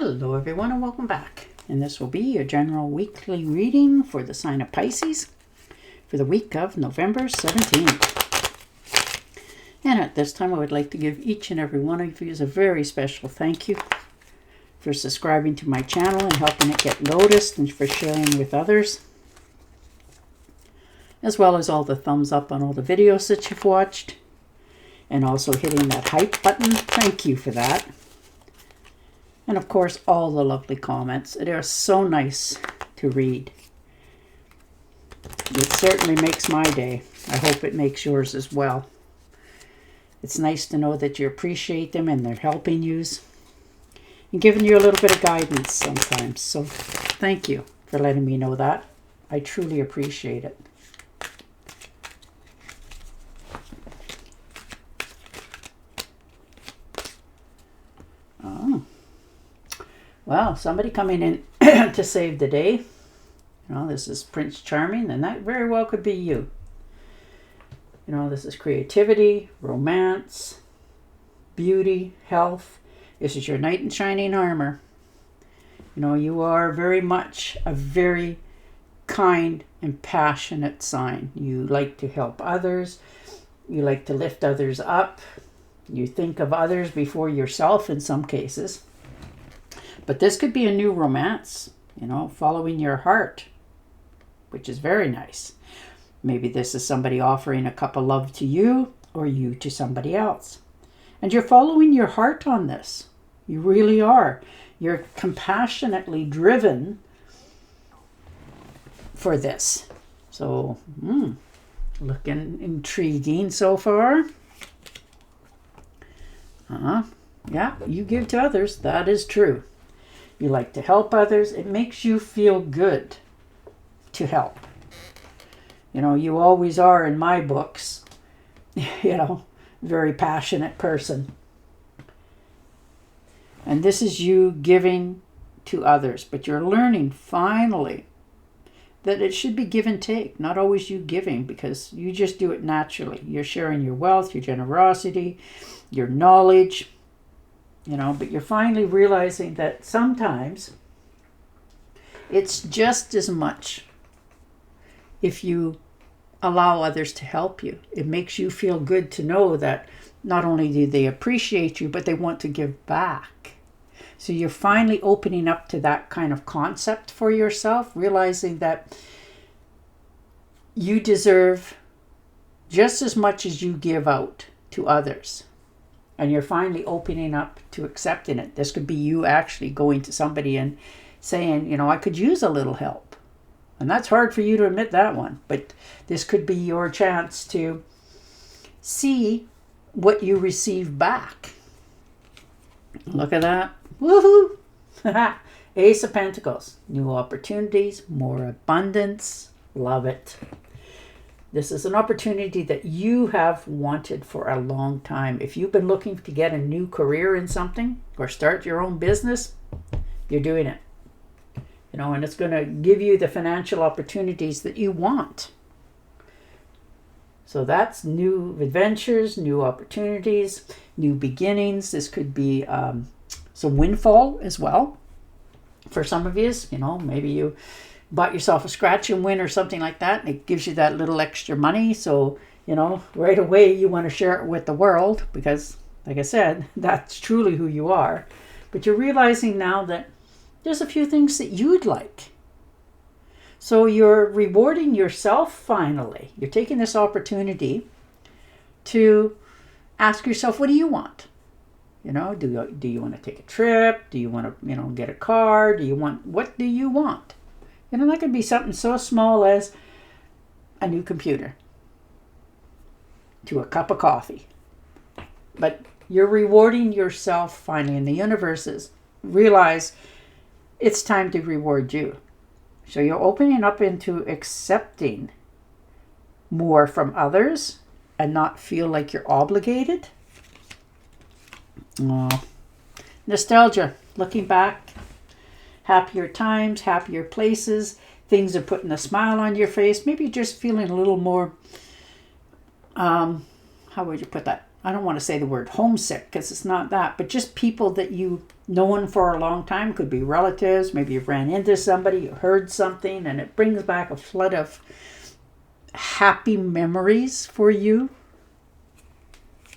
Hello everyone and welcome back. And this will be your general weekly reading for the sign of Pisces for the week of November 17th. And at this time I would like to give each and every one of you a very special thank you for subscribing to my channel and helping it get noticed and for sharing with others. As well as all the thumbs up on all the videos that you've watched. And also hitting that hype button. Thank you for that. And of course, all the lovely comments. They are so nice to read. It certainly makes my day. I hope it makes yours as well. It's nice to know that you appreciate them and they're helping you and giving you a little bit of guidance sometimes. So thank you for letting me know that. I truly appreciate it. Well, somebody coming in to save the day. You know, this is Prince Charming, and that very well could be you. You know, this is creativity, romance, beauty, health. This is your knight in shining armor. You know, you are very much a very kind and passionate sign. You like to help others. You like to lift others up. You think of others before yourself in some cases. But this could be a new romance, you know, following your heart, which is very nice. Maybe this is somebody offering a cup of love to you or you to somebody else. And you're following your heart on this. You really are. You're compassionately driven for this. So, looking intriguing so far. Yeah, you give to others. That is true. You like to help others. It makes you feel good to help. You know, you always are in my books, you know, very passionate person. And this is you giving to others. But you're learning finally that it should be give and take, not always you giving, because you just do it naturally. You're sharing your wealth, your generosity, your knowledge. You know, but you're finally realizing that sometimes it's just as much if you allow others to help you. It makes you feel good to know that not only do they appreciate you, but they want to give back. So you're finally opening up to that kind of concept for yourself, realizing that you deserve just as much as you give out to others. And you're finally opening up to accepting it. This could be you actually going to somebody and saying, you know, I could use a little help. And that's hard for you to admit that one. But this could be your chance to see what you receive back. Look at that. Woohoo! Ace of Pentacles. New opportunities, more abundance. Love it. This is an opportunity that you have wanted for a long time. If you've been looking to get a new career in something or start your own business, you're doing it. You know, and it's going to give you the financial opportunities that you want. So that's new adventures, new opportunities, new beginnings. This could be some windfall as well. For some of you, you know, maybe you bought yourself a scratch and win or something like that, and it gives you that little extra money. So, you know, right away you want to share it with the world because, like I said, that's truly who you are. But you're realizing now that there's a few things that you'd like. So you're rewarding yourself finally. You're taking this opportunity to ask yourself, what do you want? You know, do you want to take a trip? Do you want to, you know, get a car? What do you want? You know, that could be something so small as a new computer to a cup of coffee. But you're rewarding yourself finally, and the universes realize it's time to reward you. So you're opening up into accepting more from others and not feel like you're obligated. Oh, nostalgia, looking back. Happier times, happier places. Things are putting a smile on your face. Maybe you're just feeling a little more, how would you put that? I don't want to say the word homesick because it's not that, but just people that you've known for a long time. Could be relatives, maybe you've ran into somebody, you heard something, and it brings back a flood of happy memories for you.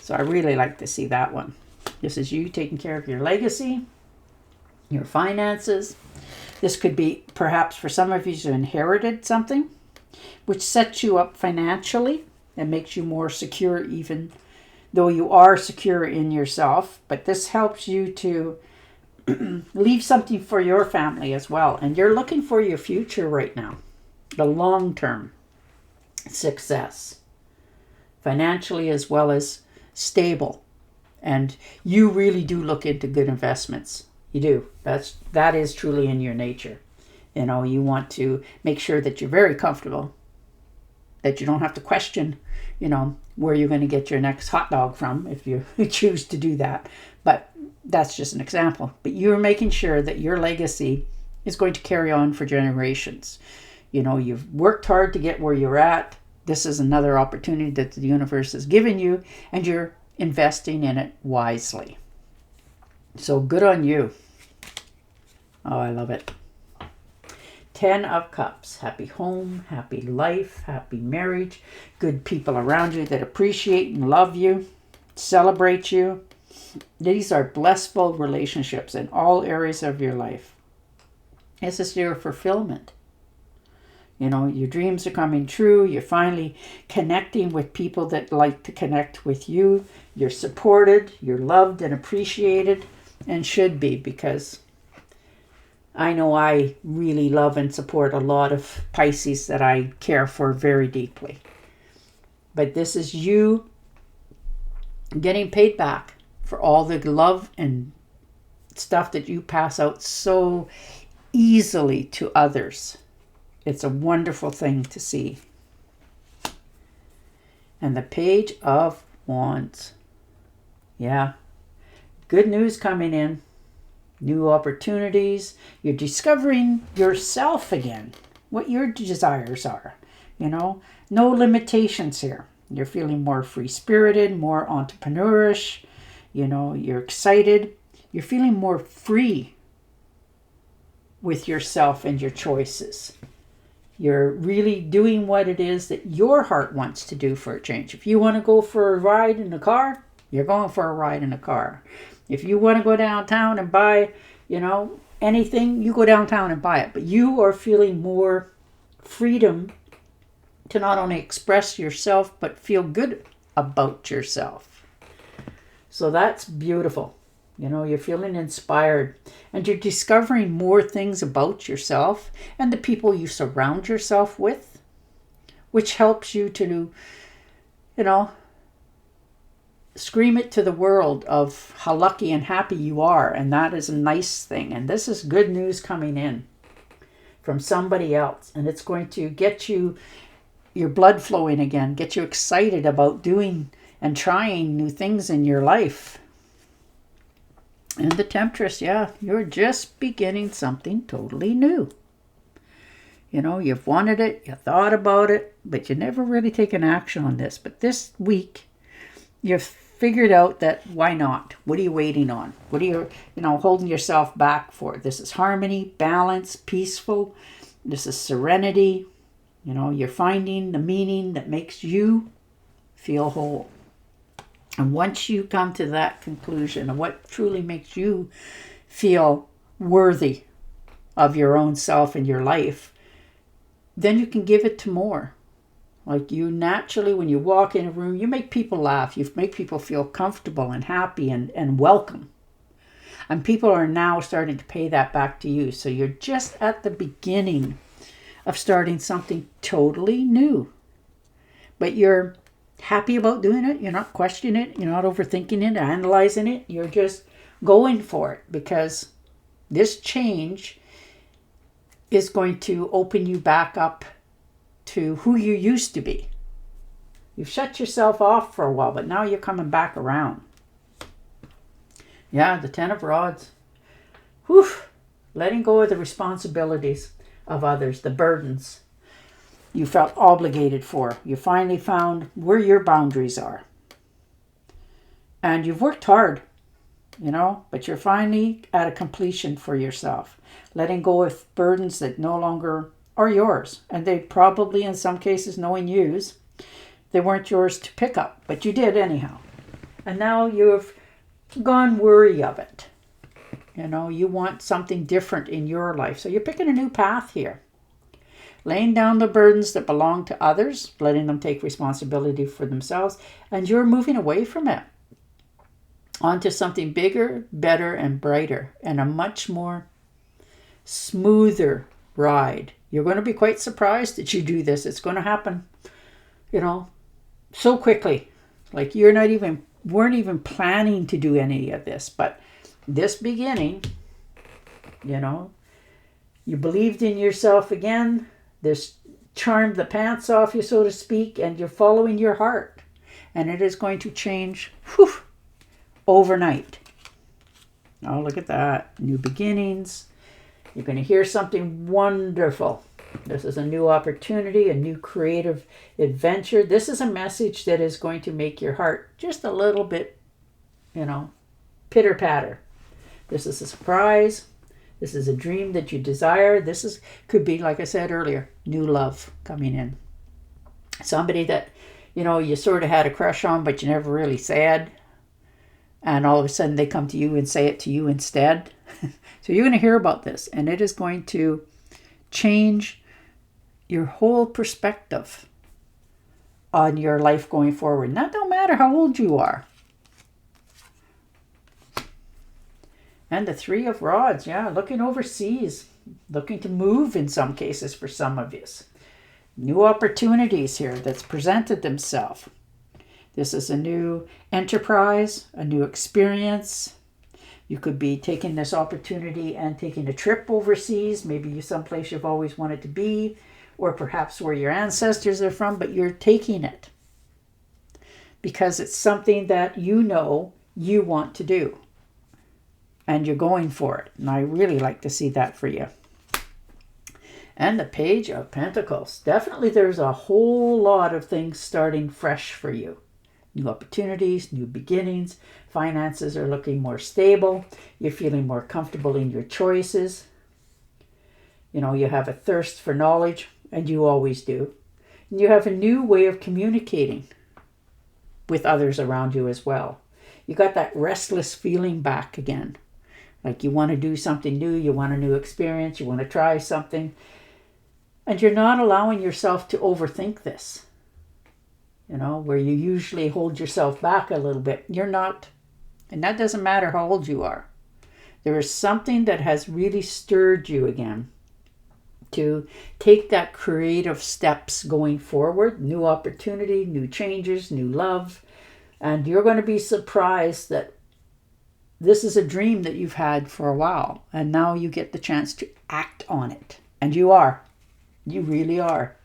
So I really like to see that one. This is you taking care of your legacy, your finances. This could be perhaps for some of you who inherited something, which sets you up financially and makes you more secure, even though you are secure in yourself. But this helps you to leave something for your family as well. And you're looking for your future right now, the long-term success, financially as well as stable. And you really do look into good investments. You do. That is truly in your nature. You know, you want to make sure that you're very comfortable, that you don't have to question, you know, where you're going to get your next hot dog from if you choose to do that. But that's just an example. But you're making sure that your legacy is going to carry on for generations. You know, you've worked hard to get where you're at. This is another opportunity that the universe has given you, and you're investing in it wisely. So good on you. Oh, I love it. 10 of Cups. Happy home, happy life, happy marriage, good people around you that appreciate and love you, celebrate you. These are blissful relationships in all areas of your life. This is your fulfillment. You know, your dreams are coming true. You're finally connecting with people that like to connect with you. You're supported, you're loved and appreciated, and should be, because I know I really love and support a lot of Pisces that I care for very deeply. But this is you getting paid back for all the love and stuff that you pass out so easily to others. It's a wonderful thing to see. And the Page of Wands. Yeah. Good news coming in. New opportunities. You're discovering yourself again. What your desires are. You know, no limitations here. You're feeling more free-spirited, more entrepreneurish. You know, you're excited. You're feeling more free with yourself and your choices. You're really doing what it is that your heart wants to do for a change. If you want to go for a ride in a car, you're going for a ride in a car. If you want to go downtown and buy, you know, anything, you go downtown and buy it. But you are feeling more freedom to not only express yourself, but feel good about yourself. So that's beautiful. You know, you're feeling inspired, and you're discovering more things about yourself and the people you surround yourself with, which helps you to, you know, scream it to the world of how lucky and happy you are. And that is a nice thing. And this is good news coming in from somebody else. And it's going to get you, your blood flowing again, get you excited about doing and trying new things in your life. And the Temptress, yeah, you're just beginning something totally new. You know, you've wanted it, you thought about it, but you never really taken action on this. But this week, you've figured out that why not? What are you waiting on? What are you, holding yourself back for? This is harmony, balance, peaceful. This is serenity. You know, you're finding the meaning that makes you feel whole. And once you come to that conclusion of what truly makes you feel worthy of your own self and your life, then you can give it to more. Like you naturally, when you walk in a room, you make people laugh. You make people feel comfortable and happy and welcome. And people are now starting to pay that back to you. So you're just at the beginning of starting something totally new. But you're happy about doing it. You're not questioning it. You're not overthinking it, analyzing it. You're just going for it, because this change is going to open you back up to who you used to be. You've shut yourself off for a while, but now you're coming back around. Yeah, the 10 of Rods. Whew. Letting go of the responsibilities of others, the burdens you felt obligated for. You finally found where your boundaries are. And you've worked hard, but you're finally at a completion for yourself, letting go of burdens that no longer are yours. And they probably, in some cases, knowing yous, they weren't yours to pick up, but you did anyhow. And now you've gone worry of it. You want something different in your life. So you're picking a new path here. Laying down the burdens that belong to others, letting them take responsibility for themselves, and you're moving away from it onto something bigger, better, and brighter, and a much more smoother ride. You're going to be quite surprised that you do this. It's going to happen, so quickly. Like weren't even planning to do any of this, but this beginning, you believed in yourself again. This charmed the pants off you, so to speak, and you're following your heart. And it is going to change overnight. Oh, look at that. New beginnings. You're going to hear something wonderful. This is a new opportunity, a new creative adventure. This is a message that is going to make your heart just a little bit, pitter-patter. This is a surprise. This is a dream that you desire. Could be, like I said earlier, new love coming in. Somebody that, you sort of had a crush on, but you never really said. And all of a sudden they come to you and say it to you instead. So you're going to hear about this, and it is going to change your whole perspective on your life going forward. And that don't matter how old you are. And the Three of Rods, looking overseas, looking to move in some cases for some of you. New opportunities here that's presented themselves. This is a new enterprise, a new experience. You could be taking this opportunity and taking a trip overseas, maybe someplace you've always wanted to be, or perhaps where your ancestors are from, but you're taking it because it's something that you want to do. And you're going for it. And I really like to see that for you. And the Page of Pentacles. Definitely there's a whole lot of things starting fresh for you. New opportunities, new beginnings. Finances are looking more stable. You're feeling more comfortable in your choices. You have a thirst for knowledge, and you always do. And you have a new way of communicating with others around you as well. You got that restless feeling back again. Like you want to do something new, you want a new experience, you want to try something. And you're not allowing yourself to overthink this. Where you usually hold yourself back a little bit. You're not. And that doesn't matter how old you are. There is something that has really stirred you again to take that creative steps going forward. New opportunity, new changes, new love. And you're going to be surprised that this is a dream that you've had for a while, and now you get the chance to act on it. And you are. You really are.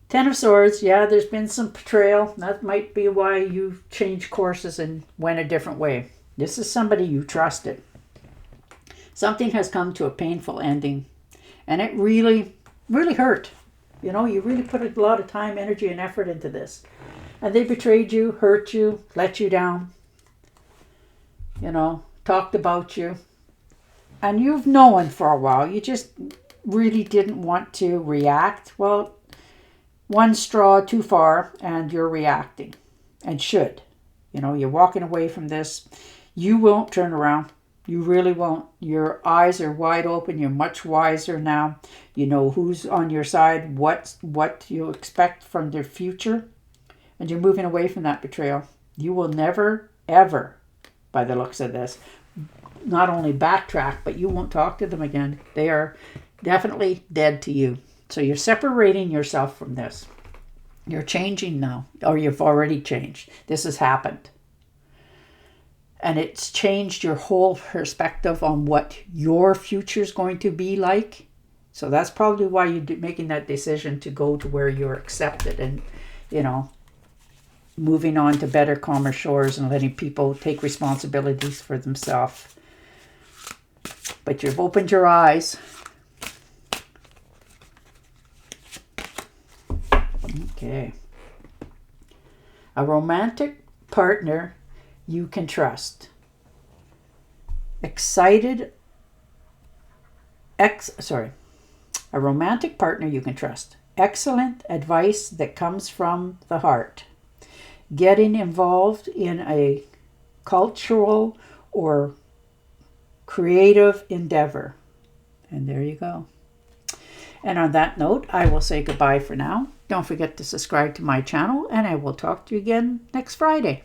Ten of Swords. Yeah, there's been some betrayal. That might be why you've changed courses and went a different way. This is somebody you trusted. Something has come to a painful ending, and it really, really hurt. You really put a lot of time, energy, and effort into this. And they betrayed you, hurt you, let you down, talked about you. And you've known for a while, you just really didn't want to react. Well, one straw too far and you're reacting, and should. You're walking away from this. You won't turn around. You really won't. Your eyes are wide open. You're much wiser now. You know who's on your side, what you expect from their future. And you're moving away from that betrayal. You will never, ever, by the looks of this, not only backtrack, but you won't talk to them again. They are definitely dead to you. So you're separating yourself from this. You're changing now, or you've already changed. This has happened. And it's changed your whole perspective on what your future is going to be like. So that's probably why you're making that decision to go to where you're accepted and, moving on to better, calmer shores and letting people take responsibilities for themselves. But you've opened your eyes. Okay. A romantic partner you can trust. A romantic partner you can trust. Excellent advice that comes from the heart. Getting involved in a cultural or creative endeavor. And there you go. And on that note, I will say goodbye for now. Don't forget to subscribe to my channel, and I will talk to you again next Friday.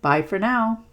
Bye for now.